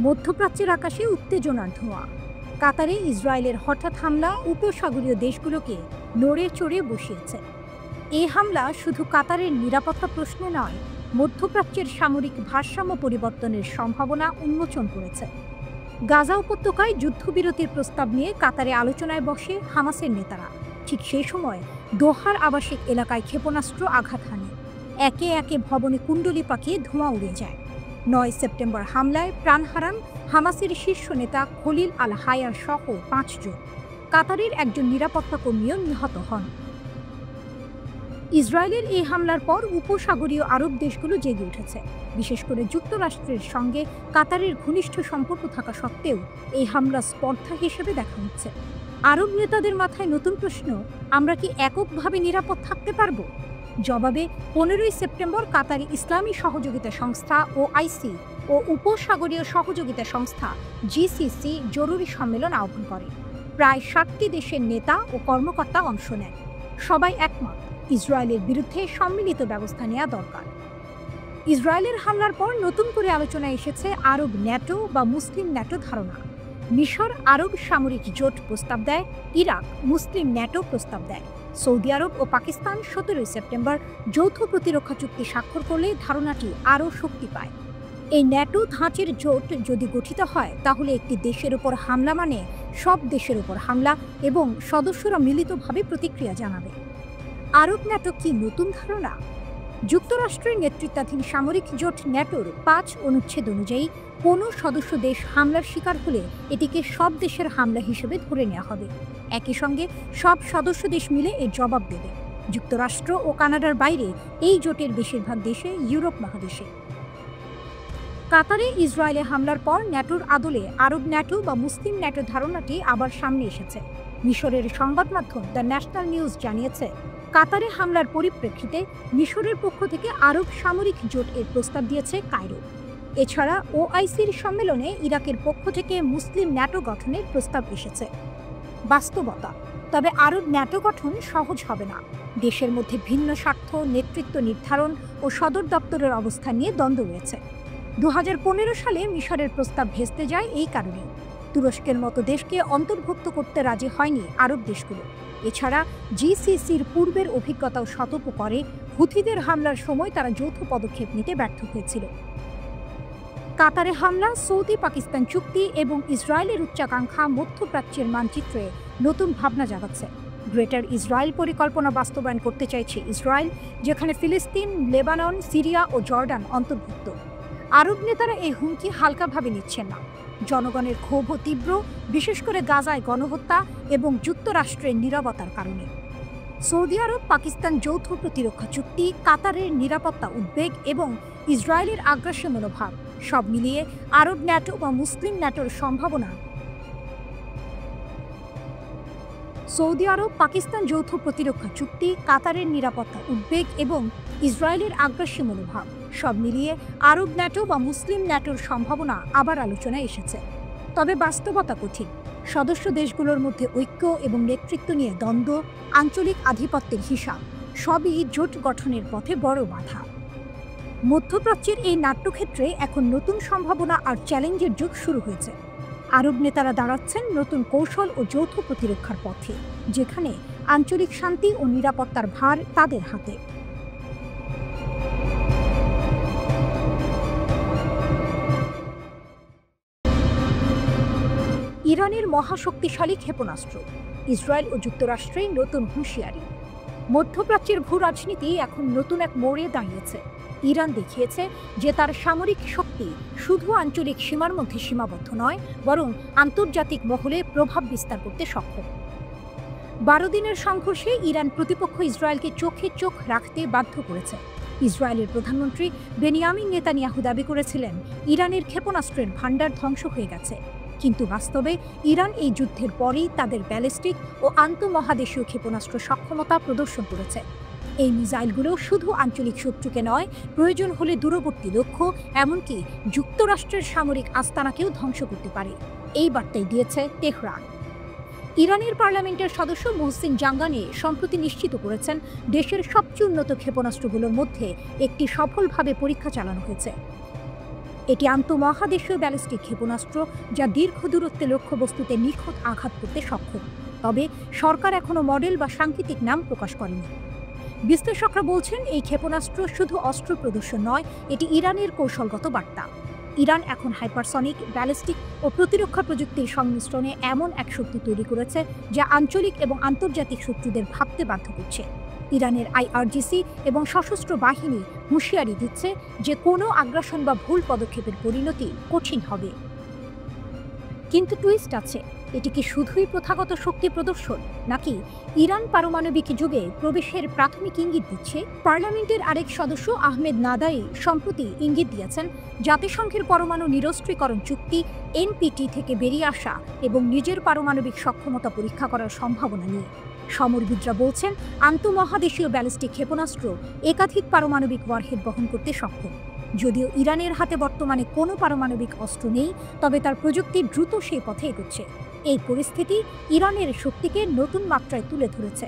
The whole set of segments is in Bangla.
মধ্যপ্রাচ্যের আকাশে উত্তেজনার ধোঁয়া। কাতারে ইসরায়েলের হঠাৎ হামলা উপসাগরীয় দেশগুলোকে নড়ে চড়ে বসিয়েছে। এই হামলা শুধু কাতারের নিরাপত্তা প্রশ্নে নয়, মধ্যপ্রাচ্যের সামরিক ভারসাম্য পরিবর্তনের সম্ভাবনা উন্মোচন করেছে। গাজা উপত্যকায় যুদ্ধবিরতির প্রস্তাব নিয়ে কাতারে আলোচনায় বসে হামাসের নেতারা। ঠিক সেই সময় দোহার আবাসিক এলাকায় ক্ষেপণাস্ত্র আঘাত হানে। একে একে ভবনে কুণ্ডলি পাকিয়ে ধোঁয়া উড়ে যায়। ৯ সেপ্টেম্বর হামলায় প্রাণ হারান হামাসের শীর্ষ নেতা খলিল আল হায়ার সহ ৫ জন। কাতারের একজন নিরাপত্তা কর্মীও নিহত হন। ইসরায়েলের এই হামলার পর উপসাগরীয় আরব দেশগুলো জেগে উঠেছে। বিশেষ করে যুক্তরাষ্ট্রের সঙ্গে কাতারের ঘনিষ্ঠ সম্পর্ক থাকা সত্ত্বেও এই হামলা স্পর্ধা হিসেবে দেখা হচ্ছে। আরব নেতাদের মাথায় নতুন প্রশ্ন, আমরা কি এককভাবে নিরাপদ থাকতে পারব? জবাবে ১৫ সেপ্টেম্বর কাতারি ইসলামী সহযোগিতা সংস্থা OIC ও উপসাগরীয় সহযোগিতা সংস্থা GCC জরুরি সম্মেলন আহ্বান করে। প্রায় ৬০টি দেশের নেতা ও কর্মকর্তা অংশ নেন। সবাই একমত, ইসরায়েলের বিরুদ্ধে সম্মিলিত ব্যবস্থা নেওয়া দরকার। ইসরায়েলের হামলার পর নতুন করে আলোচনায় এসেছে আরব ন্যাটো বা মুসলিম ন্যাটো ধারণা। মিশর আরব সামরিক জোট প্রস্তাব দেয়, ইরাক মুসলিম ন্যাটো প্রস্তাব দেয়। সৌদি আরব ও পাকিস্তান ১৭ সেপ্টেম্বর যৌথ প্রতিরক্ষা চুক্তি স্বাক্ষর করলে ধারণাটি আরও শক্তি পায়। এই ন্যাটো ধাঁচের জোট যদি গঠিত হয়, তাহলে একটি দেশের উপর হামলা মানে সব দেশের উপর হামলা এবং সদস্যরা মিলিতভাবে প্রতিক্রিয়া জানাবে। আরব ন্যাটো কি নতুন ধারণা? যুক্তরাষ্ট্রের নেতৃত্বাধীন সামরিক জোট ন্যাটোর ৫ অনুচ্ছেদ অনুযায়ী কোনো সদস্য দেশ হামলার শিকার হলে এটিকে সব দেশের হামলা হিসেবে ধরে নেওয়া হবে। একই সঙ্গে সব সদস্য দেশ মিলে এর জবাব দেবে। যুক্তরাষ্ট্র ও কানাডার বাইরে এই জোটের বেশিরভাগ দেশে ইউরোপ মহাদেশে। কাতারে ইসরায়েলে হামলার পর ন্যাটোর আদলে আরব ন্যাটো বা মুসলিম ন্যাটো ধারণাটি আবার সামনে এসেছে। মিশরের সংবাদ মাধ্যম দ্য ন্যাশনাল নিউজ জানিয়েছে, কাতারে হামলার পরিপ্রেক্ষিতে মিশরের পক্ষ থেকে আরব সামরিক জোট এর প্রস্তাব দিয়েছে কায়রো। এছাড়া OICর সম্মেলনে ইরাকের পক্ষ থেকে মুসলিম ন্যাটো গঠনের প্রস্তাব এসেছে। বাস্তবতা, তবে আরব ন্যাটো গঠন সহজ হবে না। দেশের মধ্যে ভিন্ন স্বার্থ, নেতৃত্ব নির্ধারণ ও সদর দপ্তরের অবস্থান নিয়ে দ্বন্দ্ব রয়েছে। ২০১৫ সালে মিশরের প্রস্তাব ভেস্তে যায় এই কারণে। তুরস্কের মতো দেশকে অন্তর্ভুক্ত করতে রাজি হয়নি আরব দেশগুলো। এছাড়া GCCর পূর্বের অভিজ্ঞতাও সতর্ক করে, হুথিদের হামলার সময় তারা যৌথ পদক্ষেপ নিতে ব্যর্থ হয়েছিল। কাতারে হামলা, সৌদি পাকিস্তান চুক্তি এবং ইসরায়েলের উচ্চাকাঙ্ক্ষা মধ্যপ্রাচ্যের মানচিত্রে নতুন ভাবনা জাগাচ্ছে। গ্রেটার ইসরায়েল পরিকল্পনা বাস্তবায়ন করতে চাইছে ইসরায়েল, যেখানে ফিলিস্তিন, লেবানন, সিরিয়া ও জর্ডান অন্তর্ভুক্ত। আরব নেতারা এই হুমকি হালকাভাবে নিচ্ছেন না। জনগণের ক্ষোভও তীব্র, বিশেষ করে গাজায় গণহত্যা এবং যুক্তরাষ্ট্রের নীরবতার কারণে। সৌদি আরব পাকিস্তান যৌথ প্রতিরক্ষা চুক্তি, কাতারের নিরাপত্তা উদ্বেগ এবং ইসরায়েলের আগ্রাসী মনোভাব সব মিলিয়ে আরব ন্যাটো বা মুসলিম ন্যাটোর সম্ভাবনা। সৌদি আরব পাকিস্তান যৌথ প্রতিরক্ষা চুক্তি, কাতারের নিরাপত্তা উদ্বেগ এবং ইসরায়েলের আগ্রাসী মনোভাব সব মিলিয়ে আরব ন্যাটো বা মুসলিম ন্যাটোর সম্ভাবনা আবার আলোচনায় এসেছে। তবে বাস্তবতা কঠিন। সদস্য দেশগুলোর মধ্যে ঐক্য এবং নেতৃত্ব নিয়ে দ্বন্দ্ব, আঞ্চলিক আধিপত্যের হিসাব সবই জোট গঠনের পথে বড় বাধা। মধ্যপ্রাচ্যের এই নাট্যক্ষেত্রে এখন নতুন সম্ভাবনা আর চ্যালেঞ্জের যুগ শুরু হয়েছে। আরব নেতারা দাঁড়াচ্ছেন নতুন কৌশল ও যৌথ প্রতিরক্ষার পথে, যেখানে আঞ্চলিক শান্তি ও নিরাপত্তার ভার তাদের হাতে। ইরানের মহাশক্তিশালী ক্ষেপণাস্ত্র, ইসরায়েল ও যুক্তরাষ্ট্রের নতুন হুঁশিয়ারি। মধ্যপ্রাচ্যের ভূ রাজনীতি এখন নতুন এক মোড়ে দাঁড়িয়েছে। ইরান দেখিয়েছে যে তার সামরিক শক্তি শুধু আঞ্চলিক সীমার মধ্যে সীমাবদ্ধ নয়, বরং আন্তর্জাতিক মহলে প্রভাব বিস্তার করতে সক্ষম। ১২ দিনের সংঘর্ষে ইরান প্রতিপক্ষ ইসরায়েলকে চোখে চোখ রাখতে বাধ্য করেছে। ইসরায়েলের প্রধানমন্ত্রী বেনিয়ামিন নেতানিয়াহু দাবি করেছিলেন ইরানের ক্ষেপণাস্ত্রের ভাণ্ডার ধ্বংস হয়ে গেছে, কিন্তু বাস্তবে ইরান এই যুদ্ধের পরই তাদের ব্যালিস্টিক ও আন্তঃমহাদেশীয় ক্ষেপণাস্ত্র সক্ষমতা প্রদর্শন করেছে। এই মিসাইলগুলো শুধু আঞ্চলিক শত্রুকে নয়, প্রয়োজন হলে দূরবর্তী লক্ষ্য, এমনকি যুক্তরাষ্ট্রের সামরিক আস্তানাকেও ধ্বংস করতে পারে। এই বার্তাই দিয়েছে তেহরান। ইরানের পার্লামেন্টের সদস্য মোহসিন জাঙ্গানি সম্প্রতি নিশ্চিত করেছেন, দেশের সবচেয়ে উন্নত ক্ষেপণাস্ত্রগুলোর মধ্যে একটি সফলভাবে পরীক্ষা চালানো হয়েছে। এটি আন্তঃমহাদেশীয় ব্যালিস্টিক ক্ষেপণাস্ত্র, যা দীর্ঘ দূরত্বে লক্ষ্যবস্তুতে নিখুঁত আঘাত করতে সক্ষম। তবে সরকার এখনও মডেল বা সাংকেতিক নাম প্রকাশ করেনি। বিশ্লেষকরা বলছেন, এই ক্ষেপণাস্ত্র শুধু অস্ত্র প্রদর্শন নয়, এটি ইরানের কৌশলগত বার্তা। ইরান এখন হাইপারসনিক, ব্যালিস্টিক ও প্রতিরক্ষা প্রযুক্তির সংমিশ্রণে এমন এক শক্তি তৈরি করেছে যা আঞ্চলিক এবং আন্তর্জাতিক শত্রুদের ভাবতে বাধ্য করছে। ইরানের আইআরজিসি এবং সশস্ত্র বাহিনী হুঁশিয়ারি দিচ্ছে যে কোনো আগ্রাসন বা ভুল পদক্ষেপের পরিণতি কঠিন হবে। কিন্তু টুইস্ট আছে, এটি কি শুধুই প্রথাগত শক্তি প্রদর্শন, নাকি ইরান পারমাণবিক যুগে প্রবেশের প্রাথমিক ইঙ্গিত দিচ্ছে? পার্লামেন্টের আরেক সদস্য আহমেদ নাদাই সম্প্রতি ইঙ্গিত দিয়েছেন জাতিসংঘের পরমাণু নিরস্ত্রীকরণ চুক্তি এনপিটি থেকে বেরিয়ে আসা এবং নিজের পারমাণবিক সক্ষমতা পরীক্ষা করার সম্ভাবনা নিয়ে। সমরবিদরা বলছেন, আন্তঃমহাদেশীয় ব্যালিস্টিক ক্ষেপণাস্ত্র একাধিক পারমাণবিক ওয়ারহেড বহন করতে সক্ষম। যদিও ইরানের হাতে বর্তমানে কোনো পারমাণবিক অস্ত্র নেই, তবে তার প্রযুক্তি দ্রুত সেই পথে এগোচ্ছে। এই পরিস্থিতি ইরানের শক্তিকে নতুন মাত্রায় তুলে ধরেছে।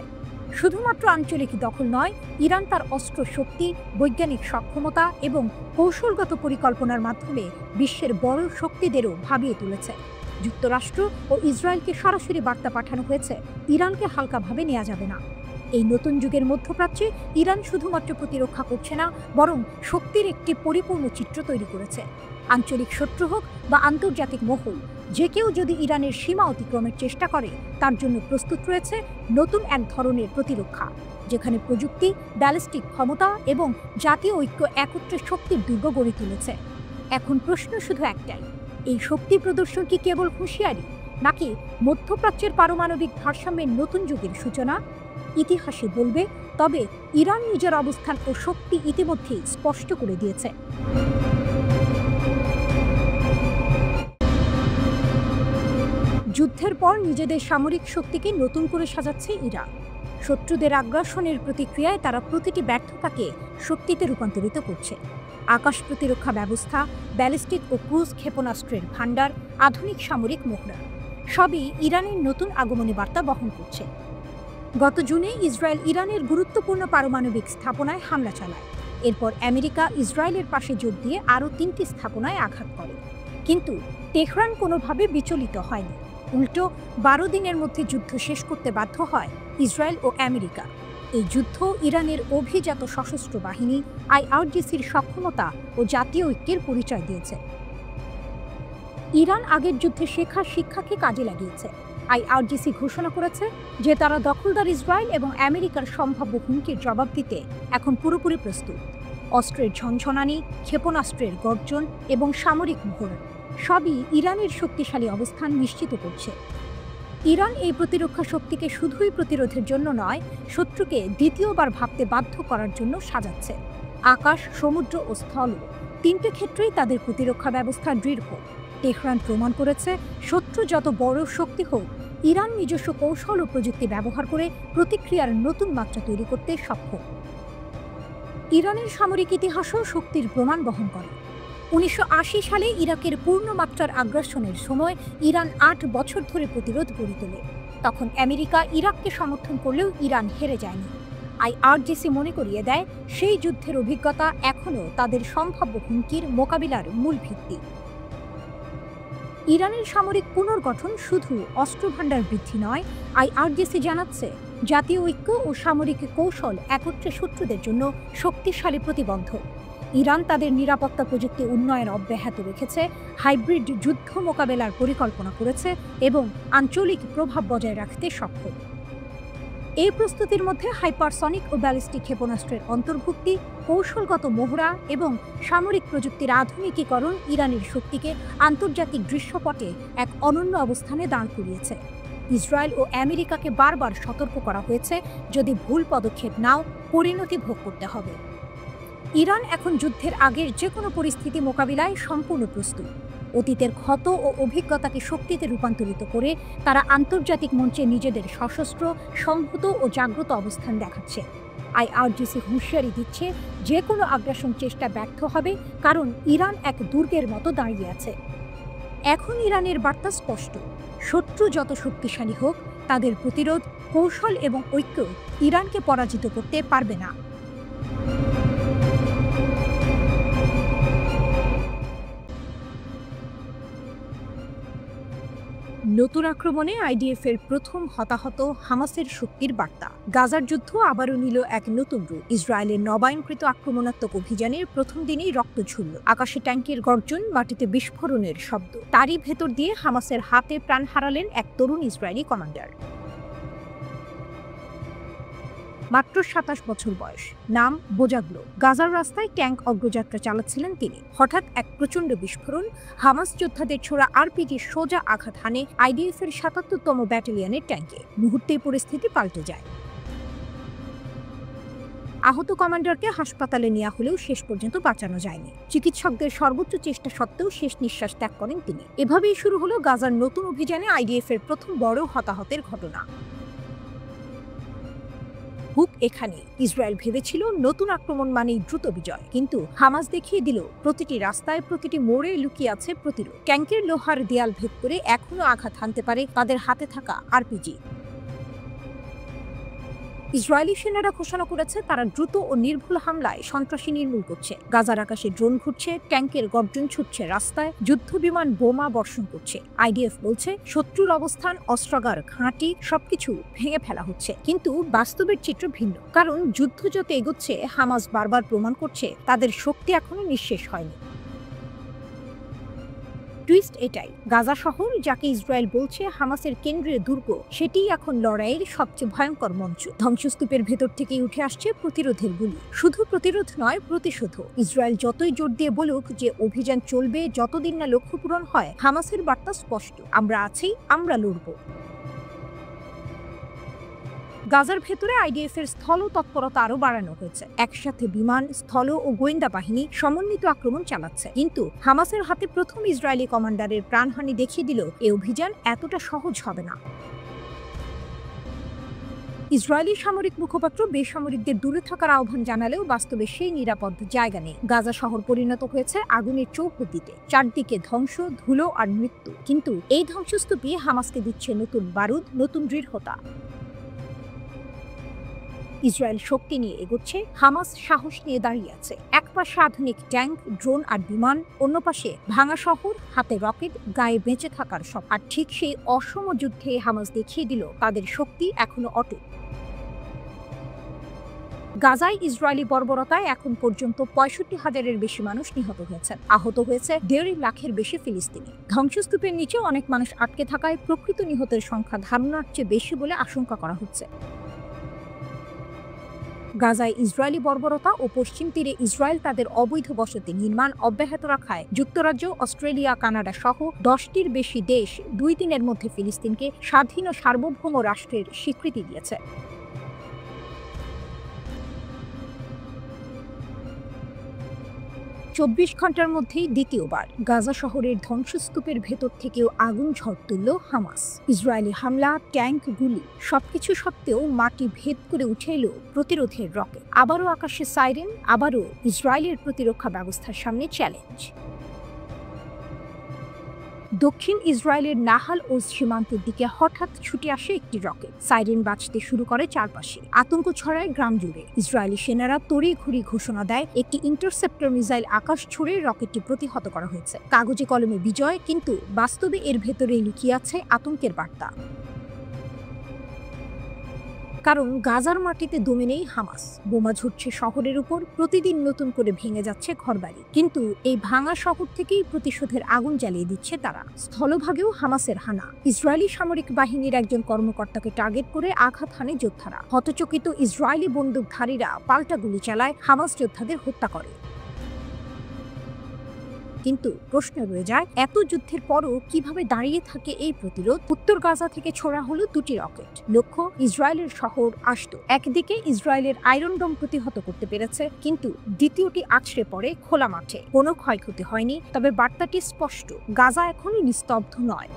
শুধুমাত্র আঞ্চলিক দখল নয়, ইরান তার অস্ত্র শক্তি, বৈজ্ঞানিক সক্ষমতা এবং কৌশলগত পরিকল্পনার মাধ্যমে বিশ্বের বড় শক্তিদেরও ভাবিয়ে তুলেছে। যুক্তরাষ্ট্র ও ইসরায়েলকে সরাসরি বার্তা পাঠানো হয়েছে, ইরানকে হালকাভাবে নেওয়া যাবে না। এই নতুন যুগের মধ্যপ্রাচ্যে ইরান শুধুমাত্র প্রতিরক্ষা করছে না, বরং শক্তির একটি পরিপূর্ণ চিত্র তৈরি করেছে। আঞ্চলিক শত্রু হোক বা আন্তর্জাতিক মহল, যে কেউ যদি ইরানের সীমা অতিক্রমের চেষ্টা করে, তার জন্য প্রস্তুত রয়েছে নতুন এক ধরনের প্রতিরক্ষা, যেখানে প্রযুক্তি, ব্যালিস্টিক ক্ষমতা এবং জাতীয় ঐক্য একত্রে শক্তির দুর্গ গড়ে তুলেছে। এখন প্রশ্ন শুধু একটাই, এই শক্তি প্রদর্শন কি কেবল হুঁশিয়ারি, নাকি মধ্যপ্রাচ্যের পারমাণবিক ভারসাম্যের নতুন যুগের সূচনা? ইতিহাসে বলবে, তবে ইরান নিজের অবস্থান ও শক্তি ইতিমধ্যেই স্পষ্ট করে দিয়েছে। যুদ্ধের পর নিজেদের সামরিক শক্তিকে নতুন করে সাজাচ্ছে ইরান। শত্রুদের আগ্রাসনের প্রতিক্রিয়ায় তারা প্রতিটি ব্যর্থতাকে শক্তিতে রূপান্তরিত করছে। আকাশ প্রতিরক্ষা ব্যবস্থা, ব্যালিস্টিক ও ক্রুজ ক্ষেপণাস্ত্রের ভাণ্ডার, আধুনিক সামরিক মহড়া, সবই ইরানের নতুন আগমনী বার্তা বহন করছে। গত জুনে ইসরায়েল ইরানের গুরুত্বপূর্ণ পারমাণবিক স্থাপনায় হামলা চালায়। এরপর আমেরিকা ইসরায়েলের পাশে যোগ দিয়ে আরও 3টি স্থাপনায় আঘাত করে। কিন্তু তেহরান কোনোভাবে বিচলিত হয়নি। উল্টো 12 দিনের মধ্যে যুদ্ধ শেষ করতে বাধ্য হয় ইসরায়েল ও আমেরিকা। এই যুদ্ধ ইরানের অভিজাত সশস্ত্র বাহিনী, আইআরজিসির সক্ষমতা ও জাতীয় ঐক্যের পরিচয় দিয়েছে। ইরান আগের যুদ্ধে শেখা শিক্ষাকে কাজে লাগিয়েছে। আইআরজিসি ঘোষণা করেছে যে তারা দখলদার ইসরায়েল এবং আমেরিকার সম্ভাব্য হুমকির জবাব দিতে এখন পুরোপুরি প্রস্তুত। অস্ত্রের ঝনঝনানি, ক্ষেপণাস্ত্রের গর্জন এবং সামরিক মহড়া সবই ইরানের শক্তিশালী অবস্থান নিশ্চিত করছে। ইরান এই প্রতিরক্ষা শক্তিকে শুধুই প্রতিরোধের জন্য নয়, শত্রুকে দ্বিতীয়বার ভাবতে বাধ্য করার জন্য সাজাচ্ছে। আকাশ, সমুদ্র ও স্থল, 3টে ক্ষেত্রেই তাদের প্রতিরক্ষা ব্যবস্থা দৃঢ়। তেহরান প্রমাণ করেছে, শত্রু যত বড় শক্তি হোক, ইরান নিজস্ব কৌশল ও প্রযুক্তি ব্যবহার করে প্রতিক্রিয়ার নতুন মাত্রা তৈরি করতে সক্ষম। ইরানের সামরিক ইতিহাসও শক্তির প্রমাণ বহন করে। 1980 সালে ইরাকের পূর্ণমাত্রার আগ্রাসনের সময় ইরান 8 বছর ধরে প্রতিরোধ গড়ে তোলে। তখন আমেরিকা ইরাককে সমর্থন করলেও ইরান হেরে যায়নি। আইআরজিসি মনে করিয়ে দেয়, সেই যুদ্ধের অভিজ্ঞতা এখনও তাদের সম্ভাব্য হুমকির মোকাবিলার মূল ভিত্তি। ইরানের সামরিক পুনর্গঠন শুধু অস্ত্রভাণ্ডার বৃদ্ধি নয়, আইআরজিসি জানাচ্ছে জাতীয় ঐক্য ও সামরিক কৌশল একত্রে শত্রুদের জন্য শক্তিশালী প্রতিবন্ধক। ইরান তাদের নিরাপত্তা প্রযুক্তি উন্নয়ন অব্যাহত রেখেছে, হাইব্রিড যুদ্ধ মোকাবেলার পরিকল্পনা করেছে এবং আঞ্চলিক প্রভাব বজায় রাখতে সক্ষম। এই প্রস্তুতির মধ্যে হাইপারসনিক ও ব্যালিস্টিক ক্ষেপণাস্ত্রের অন্তর্ভুক্তি, কৌশলগত মহড়া এবং সামরিক প্রযুক্তির আধুনিকীকরণ ইরানের শক্তিকে আন্তর্জাতিক দৃশ্যপটে এক অনন্য অবস্থানে দাঁড় করিয়েছে। ইসরায়েল ও আমেরিকাকে বারবার সতর্ক করা হয়েছে, যদি ভুল পদক্ষেপ নাও, পরিণতি ভোগ করতে হবে। ইরান এখন যুদ্ধের আগের যে কোনো পরিস্থিতি মোকাবিলায় সম্পূর্ণ প্রস্তুত। অতীতের ক্ষত ও অভিজ্ঞতাকে শক্তিতে রূপান্তরিত করে তারা আন্তর্জাতিক মঞ্চে নিজেদের সশস্ত্র, সংহত ও জাগ্রত অবস্থান দেখাচ্ছে। আইআরজিসি হুঁশিয়ারি দিচ্ছে, যে কোনো আগ্রাসন চেষ্টা ব্যর্থ হবে, কারণ ইরান এক দুর্গের মতো দাঁড়িয়ে আছে। এখন ইরানের বার্তা স্পষ্ট, শত্রু যত শক্তিশালী হোক, তাদের প্রতিরোধ, কৌশল এবং ঐক্য ইরানকে পরাজিত করতে পারবে না। নতুন আক্রমণে আইডিএফ এর প্রথম হতাহত হামাসের শক্তির বার্তা। গাজার যুদ্ধ আবারও নিল এক নতুন রূপ। ইসরায়েলের নবায়নকৃত আক্রমণাত্মক অভিযানের প্রথম দিনেই রক্ত ঝরল। আকাশে ট্যাঙ্কের গর্জন, মাটিতে বিস্ফোরণের শব্দ। তারই ভেতর দিয়ে হামাসের হাতে প্রাণ হারালেন এক তরুণ ইসরায়েলি কমান্ডার। মাত্র ২৭ বছর বয়স, নাম বোজাগ্লো। গাজার রাস্তায় ট্যাঙ্ক অগ্রযাত্রা চালাচ্ছিলেন তিনি। হঠাৎ এক প্রচণ্ড বিস্ফোরণ, হামাস যোদ্ধাদের ছোড়া আরপিজি সোজা আঘাত হানে আইডিএফ এর ৭৭তম ব্যাটালিয়নের ট্যাঙ্কে। মুহূর্তেই পরিস্থিতি পাল্টে যায়। আহত কমান্ডারকে হাসপাতালে নেওয়া হলেও শেষ পর্যন্ত বাঁচানো যায়নি। চিকিৎসকদের সর্বোচ্চ চেষ্টা সত্ত্বেও শেষ নিঃশ্বাস ত্যাগ করেন তিনি। এভাবেই শুরু হলো গাজার নতুন অভিযানে আইডিএফ এর প্রথম বড় হতাহতের ঘটনা। হুক এখানে। ইসরায়েল ভেবেছিল নতুন আক্রমণ মানেই দ্রুত বিজয়, কিন্তু হামাস দেখিয়ে দিল প্রতিটি রাস্তায়, প্রতিটি মোড়ে লুকিয়ে আছে প্রতিরোধ। ট্যাঙ্কের লোহার দেয়াল ভেদ করে এখনো আঘাত হানতে পারে তাদের হাতে থাকা আরপিজি। ইসরায়েলি সেনারা ঘোষণা করেছে তারা দ্রুত ও নির্ভুল হামলায় সন্ত্রাসী নির্মূল করছে। গাজার আকাশে ড্রোন ঘুরছে, ট্যাঙ্কের গর্জন ছুটছে রাস্তায়, যুদ্ধবিমান বোমা বর্ষণ করছে। আইডিএফ বলছে শত্রুর অবস্থান, অস্ত্রাগার, ঘাঁটি সবকিছু ভেঙে ফেলা হচ্ছে। কিন্তু বাস্তবের চিত্র ভিন্ন, কারণ যুদ্ধ যত এগোচ্ছে হামাস বারবার প্রমাণ করছে তাদের শক্তি এখনো নিঃশেষ হয়নি। টুইস্ট এটাই, গাজা শহর, যাকে ইসরায়েল বলছে হামাসের কেন্দ্রীয় দুর্গ, সেটিই এখন লড়াইয়ের সবচেয়ে ভয়ঙ্কর মঞ্চ। ধ্বংসস্তূপের ভেতর থেকেই উঠে আসছে প্রতিরোধের গুলি। শুধু প্রতিরোধ নয়, প্রতিশোধও। ইসরায়েল যতই জোর দিয়ে বলুক যে অভিযান চলবে যতদিন না লক্ষ্য পূরণ হয়, হামাসের বার্তা স্পষ্ট, আমরা আছি, আমরা লড়ব। গাজার ভেতরে আইডিএফ এর স্থল তৎপরতা আরো বাড়ানো হয়েছে। একসাথে বিমান, স্থল ও গোয়েন্দা বাহিনী সমন্বিত আক্রমণ চালাচ্ছে। কিন্তু হামাসের হাতে প্রথম ইসরায়েলি কমান্ডারের প্রাণহানি দেখিয়ে দিল এই অভিযান এতটা সহজ হবে না। ইসরায়েলি সামরিক মুখপাত্র বেসামরিকদের দূরে থাকার আহ্বান জানালেও বাস্তবে সেই নিরাপদ জায়গা নেই। গাজা শহর পরিণত হয়েছে আগুনের চৌহদ্দিতে, চারদিকে ধ্বংস, ধুলো আর মৃত্যু। কিন্তু এই ধ্বংসস্তূপই হামাসকে দিচ্ছে নতুন বারুদ, নতুন দৃঢ়তা। ইসরায়েল শক্তি নিয়ে এগোচ্ছে, হামাস সাহস নিয়ে দাঁড়িয়ে আছে। এক পাশে আধুনিক ট্যাঙ্ক, ড্রোন আর বিমান, অন্য পাশে ভাঙা শহর, হাতে রকেট, গায়ে বেঁচে থাকার সব। আর ঠিক সেই অসম যুদ্ধে হামাস দেখিয়ে দিল তাদের শক্তি এখনো অটুট। গাজায় ইসরায়েলি বর্বরতায় এখন পর্যন্ত ৬৫,০০০-এর বেশি মানুষ নিহত হয়েছেন। আহত হয়েছে ১.৫ লাখের বেশি ফিলিস্তিনি। ধ্বংসস্তূপের নিচে অনেক মানুষ আটকে থাকায় প্রকৃত নিহতের সংখ্যা ধারণার চেয়ে বেশি বলে আশঙ্কা করা হচ্ছে। গাজায় ইসরায়েলি বর্বরতা ও পশ্চিম তীরে ইসরায়েল তাদের অবৈধ বসতি নির্মাণ অব্যাহত রাখায় যুক্তরাজ্য, অস্ট্রেলিয়া, কানাডা সহ ১০টির বেশি দেশ ২ দিনের মধ্যে ফিলিস্তিনকে স্বাধীন ও সার্বভৌম রাষ্ট্রের স্বীকৃতি দিয়েছে। চব্বিশ ঘন্টার মধ্যেই দ্বিতীয়বার গাজা শহরের ধ্বংসস্তূপের ভেতর থেকেও আগুন ঝড় তুলল হামাস। ইসরায়েলি হামলা, ট্যাঙ্ক, গুলি সবকিছু সত্ত্বেও মাটি ভেদ করে উঠে এলো প্রতিরোধের রকেট। আবারও আকাশে সাইরেন, আবারও ইসরায়েলের প্রতিরক্ষা ব্যবস্থার সামনে চ্যালেঞ্জ। দক্ষিণ ইসরায়েলের নাহাল ও সীমান্তের দিকে হঠাৎ ছুটে আসে একটি রকেট। সাইরেন বাজতে শুরু করে চারপাশে, আতঙ্ক ছড়ায় গ্রাম জুড়ে। ইসরায়েলি সেনারা তড়িঘড়ি ঘোষণা দেয় একটি ইন্টারসেপ্টর মিসাইল আকাশ ছুড়ে রকেটটি প্রতিহত করা হয়েছে। কাগজে কলমে বিজয়, কিন্তু বাস্তবে এর ভেতরেই লুকিয়ে আছে আতঙ্কের বার্তা। কারণ গাজার মাটিতে দমে নেই হামাস। বোমা ঝুটছে শহরের উপর, প্রতিদিন নতুন করে ভেঙে যাচ্ছে ঘরবাড়ি। কিন্তু এই ভাঙা শহর থেকেই প্রতিশোধের আগুন জ্বালিয়ে দিচ্ছে তারা। স্থলভাগেও হামাসের হানা। ইসরায়েলি সামরিক বাহিনীর একজন কর্মকর্তাকে টার্গেট করে আঘাত হানে যোদ্ধারা। হতচকিত ইসরায়েলি বন্দুকধারীরা পাল্টা গুলি চালায়, হামাস যোদ্ধাদের হত্যা করে। কিন্তু প্রশ্ন রয়ে যায়, এত যুদ্ধের পরও কিভাবে দাঁড়িয়ে থাকে এই প্রতিরোধ? উত্তর গাজা থেকে ছোড়া হলো 2টি রকেট। লক্ষ্য ইসরায়েলের শহর আস্ত। একদিকে ইসরায়েলের আয়রন ডোম প্রতিহত করতে পেরেছে, কিন্তু দ্বিতীয়টি আছড়ে পড়ে খোলা মাঠে। কোনো ক্ষয়ক্ষতি হয়নি, তবে বার্তাটি স্পষ্ট, গাজা এখনই নিস্তব্ধ নয়।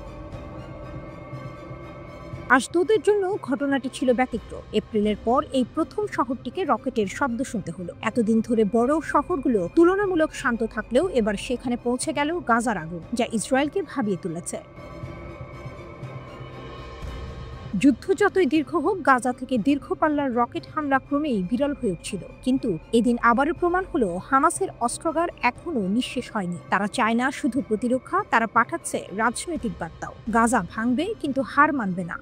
আশদোদের জন্য ঘটনাটি ছিল ব্যতিক্রম। এপ্রিলের পর এই প্রথম শহরটিকে রকেটের শব্দ শুনতে হলো। এতদিন ধরে বড় শহরগুলো তুলনামূলক শান্ত থাকলেও এবার সেখানে পৌঁছে গেল গাজার আগুন, যা ইসরায়েলকে ভাবিয়ে তুলেছে। যুদ্ধ যতই দীর্ঘ হোক, গাজা থেকে দীর্ঘ পাল্লার রকেট হামলা ক্রমেই বিরল হয়ে উঠছিল। কিন্তু এদিন আবারও প্রমাণ হলো হামাসের অস্ত্রাগার এখনো নিঃশেষ হয়নি। তারা চায় না শুধু প্রতিরক্ষা, তারা পাঠাচ্ছে রাজনৈতিক বার্তাও। গাজা ভাঙবে, কিন্তু হার মানবে না।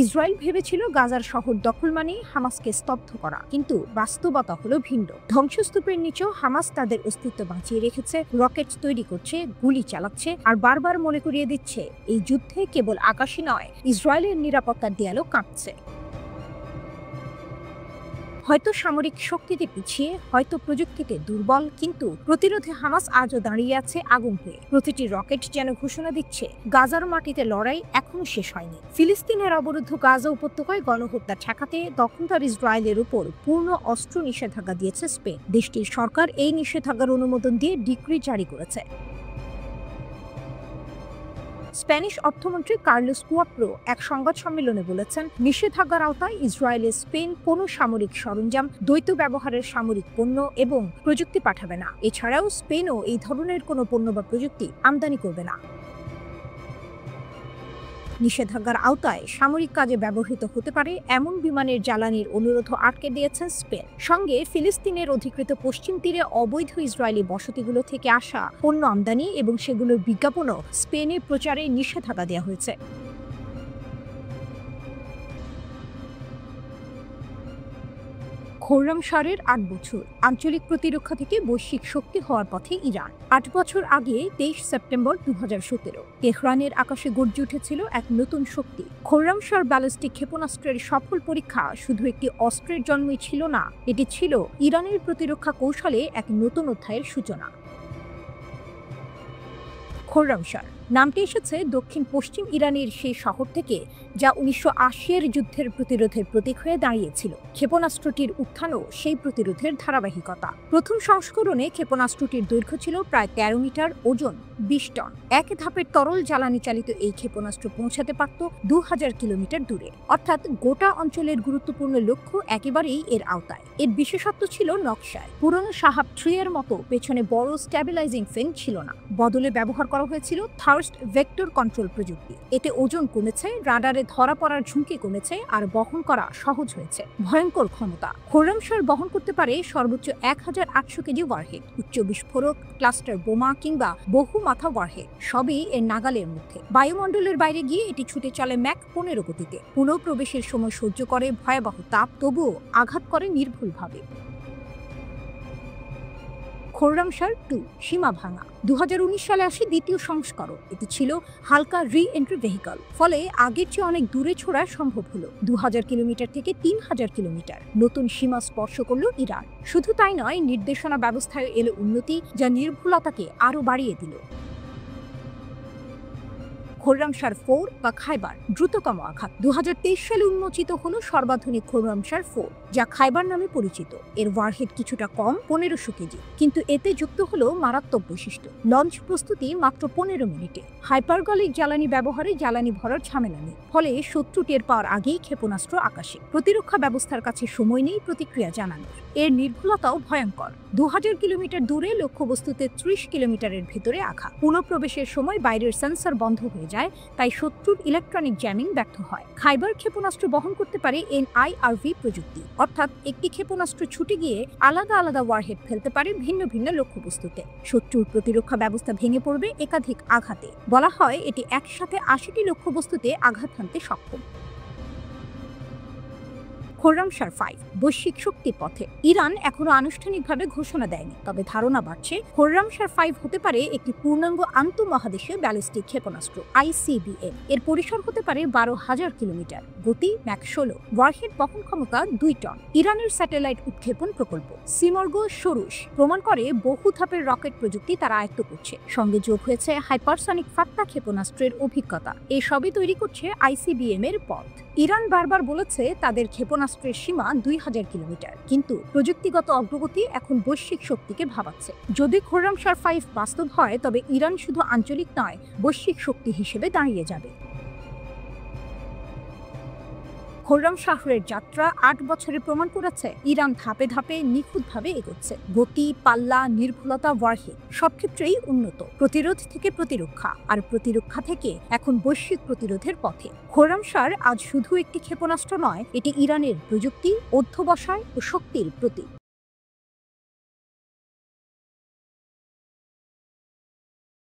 ইসরায়েল ভেবেছিল গাজার শহর দখল মানে হামাসকে স্তব্ধ করা, কিন্তু বাস্তবতা হলো ভিন্ন। ধ্বংসস্তূপের নিচেও হামাস তাদের অস্তিত্ব বাঁচিয়ে রেখেছে, রকেট তৈরি করছে, গুলি চালাচ্ছে, আর বারবার মনে করিয়ে দিচ্ছে এই যুদ্ধে কেবল আকাশই নয়, ইসরায়েলের নিরাপত্তার দেয়ালও কাঁপছে। হয়তো সামরিক শক্তিতে পিছিয়ে, হয়তো প্রযুক্তিতে দুর্বল, কিন্তু প্রতিরোধে হামাস আজও দাঁড়িয়ে আছে আগুন হয়ে। প্রতিটি রকেট যেন ঘোষণা দিচ্ছে গাজার মাটিতে লড়াই এখনো শেষ হয়নি। ফিলিস্তিনের অবরুদ্ধ গাজা উপত্যকায় গণহত্যা ঠেকাতে দখলদার ইসরায়েলের উপর পূর্ণ অস্ত্র নিষেধাজ্ঞা দিয়েছে স্পেন। দেশটির সরকার এই নিষেধাজ্ঞার অনুমোদন দিয়ে ডিক্রি জারি করেছে। স্প্যানিশ অর্থমন্ত্রী কার্লোস কুয়াপ্রো এক সংবাদ সম্মেলনে বলেছেন, নিষেধাজ্ঞার আওতায় ইসরায়েলের স্পেন কোনো সামরিক সরঞ্জাম, দ্বৈত ব্যবহারের সামরিক পণ্য এবং প্রযুক্তি পাঠাবে না। এছাড়াও স্পেনও এই ধরনের কোনো পণ্য বা প্রযুক্তি আমদানি করবে না। নিষেধাজ্ঞার আওতায় সামরিক কাজে ব্যবহৃত হতে পারে এমন বিমানের জ্বালানির অনুরোধও আটকে দিয়েছেন স্পেন। সঙ্গে ফিলিস্তিনের অধিকৃত পশ্চিম তীরে অবৈধ ইসরায়েলি বসতিগুলো থেকে আসা পণ্য আমদানি এবং সেগুলোর বিজ্ঞাপনও স্পেনে প্রচারে নিষেধাজ্ঞা দেওয়া হয়েছে। খোররামশারের ৮ বছর, আঞ্চলিক প্রতিরক্ষা থেকে বৈশ্বিক শক্তি হওয়ার পথে ইরান। ৮ বছর আগে ২৩ সেপ্টেম্বর ২০১৭ তেহরানের আকাশে গর্জে উঠেছিল এক নতুন শক্তি। খোররামশার ব্যালিস্টিক ক্ষেপণাস্ত্রের সফল পরীক্ষা শুধু একটি অস্ত্রের জন্মই ছিল না, এটি ছিল ইরানের প্রতিরক্ষা কৌশলে এক নতুন অধ্যায়ের সূচনা। খোররামশার নামটি এসেছে দক্ষিণ পশ্চিম ইরানের সেই শহর থেকে, যা ১৯৮০-এর যুদ্ধের প্রতিরোধের প্রতীক হয়ে দাঁড়িয়েছিল। ক্ষেপণাস্ত্রটির উত্থানও সেই প্রতিরোধের ধারাবাহিকতা। প্রথম সংস্করণে ক্ষেপণাস্ত্রটির দৈর্ঘ্য ছিল প্রায় ১৩ মিটার, ওজন ২০ টন। এক ধাপের তরল জ্বালানি চালিত এই ক্ষেপণাস্ত্র পৌঁছাতে পারত ২০০০ কিলোমিটার দূরে, অর্থাৎ গোটা অঞ্চলের গুরুত্বপূর্ণ লক্ষ্য একেবারেই এর আওতায়। এর বিশেষত্ব ছিল নকশায়। পুরনো শাহাব 3 এর মতো পেছনে বড় স্ট্যাবিলাইজিং ফিন ছিল না, বদলে ব্যবহার করা হয়েছিল থার্স্ট ভেক্টর কন্ট্রোল প্রযুক্তি। এতে ওজন কমেছে, রাডারে ধরা পড়ার ঝুঁকি কমেছে, আর বহন করা সহজ হয়েছে। ভয়ঙ্কর ক্ষমতা। খোররামশার বহন করতে পারে সর্বোচ্চ ১৮০০ কেজি ওয়ারহেড, উচ্চ বিস্ফোরক, ক্লাস্টার বোমা কিংবা বহু মাথা ওয়ারহেড, সবই এর নাগালের মধ্যে। বায়ুমণ্ডলের বাইরে গিয়ে এটি ছুটে চলে ম্যাক ১৫ গতিতে। পুনঃপ্রবেশের সময় সহ্য করে ভয়াবহ তাপ, তবুও আঘাত করে নির্ভুলভাবে। খোররামশার ২ সীমা ভাঙা। ২০১৯ সালে আসে দ্বিতীয় সংস্করণ। এটি ছিল হালকা রি-এন্ট্রি ভেহিকল, ফলে আগের চেয়ে অনেক দূরে ছোড়া সম্ভব হলো। ২০০০ কিলোমিটার থেকে ৩০০০ কিলোমিটার। নতুন সীমা স্পর্শ করল ইরান। শুধু তাই নয়, নির্দেশনা ব্যবস্থায় এলো উন্নতি, যা নির্ভুলতাকে আরও বাড়িয়ে দিল। খোররামশার 4 বা খাইবার দ্রুততম আঘাত। ২০২৩ সালে উন্মোচিত হলো সর্বাধুনিক খোররামশার 4, যা খাইবার নামে পরিচিত। এর ওয়ারহেড কিছুটা কম, ১৫০০ কেজি, কিন্তু এতে যুক্ত হলো মারাত্মক বৈশিষ্ট্য। লঞ্চ প্রস্তুতি মাত্র ১৫ মিনিটে। হাইপারগলিক জ্বালানি ব্যবহারে জ্বালানি ভরার ঝামেলা নেই, ফলে শত্রু টের পাওয়ার আগেই ক্ষেপণাস্ত্র আকাশে। প্রতিরক্ষা ব্যবস্থার কাছে সময় নেই প্রতিক্রিয়া জানানোর। এর নির্ভুলতাও ভয়ঙ্কর। ২০০০ কিলোমিটার দূরে লক্ষ্যবস্তুতে ৩০ কিলোমিটারের ভেতরে আঘাত। পুনঃপ্রবেশের সময় বাইরের সেন্সর বন্ধ হয়ে যায়, তাই শত্রুর ইলেকট্রনিক জ্যামিং ব্যর্থ হয়। খাইবার ক্ষেপণাস্ত্র বহন করতে পারে NIRV প্রযুক্তি, অর্থাৎ একটি ক্ষেপণাস্ত্র ছুটে গিয়ে আলাদা আলাদা ওয়ারহেড ফেলতে পারে ভিন্ন ভিন্ন লক্ষ্যবস্তুতে। শত্রুর প্রতিরক্ষা ব্যবস্থা ভেঙে পড়বে একাধিক আঘাতে। বলা হয় এটি একসাথে ৮০টি লক্ষ্যবস্তুতে আঘাত হানতে সক্ষম। খোররামশার 5 বৈশ্বিক শক্তির পথে। ইরান এখনো আনুষ্ঠানিকভাবে ঘোষণা দেয়নি, তবে ধারণা বাড়ছে খোররামশার 5 হতে পারে একটি পূর্ণাঙ্গ আন্তঃমহাদেশীয় ব্যালিস্টিক ক্ষেপণাস্ত্র ICBM। এর পরিসর হতে পারে ১২,০০০ কিলোমিটার, গতি ম্যাক ১৬, ওয়ারহেড বহন ক্ষমতা ২ টন। ইরানের স্যাটেলাইট উৎক্ষেপণ প্রকল্প সিমর্গ সরুশ প্রমাণ করে বহু ধাপের রকেট প্রযুক্তি তারা আয়ত্ত করছে। সঙ্গে যোগ হয়েছে হাইপারসনিক ফাত্তা ক্ষেপণাস্ত্রের অভিজ্ঞতা। এসবই তৈরি করছে ICBM এর পথ। ইরান বারবার বলেছে তাদের ক্ষেপণাস্ত্রের সীমা ২০০০ কিলোমিটার, কিন্তু প্রযুক্তিগত অগ্রগতি এখন বৈশ্বিক শক্তিকে ভাবাচ্ছে। যদি খোররামশার 5 বাস্তব হয়, তবে ইরান শুধু আঞ্চলিক নয়, বৈশ্বিক শক্তি হিসেবে দাঁড়িয়ে যাবে। খোররাম শাহরের যাত্রা ৮ বছরে প্রমাণ করেছে ইরান ধাপে ধাপে নিখুঁতভাবে এগোচ্ছে। গতি, পাল্লা, নির্ভুলতা, ওয়ারহেড সব ক্ষেত্রেই উন্নত। প্রতিরোধ থেকে প্রতিরক্ষা, আর প্রতিরক্ষা থেকে এখন বৈশ্বিক প্রতিরোধের পথে। খোররাম শাহ আজ শুধু একটি ক্ষেপণাস্ত্র নয়, এটি ইরানের প্রযুক্তি, অধ্যবসায় ও শক্তির প্রতীক।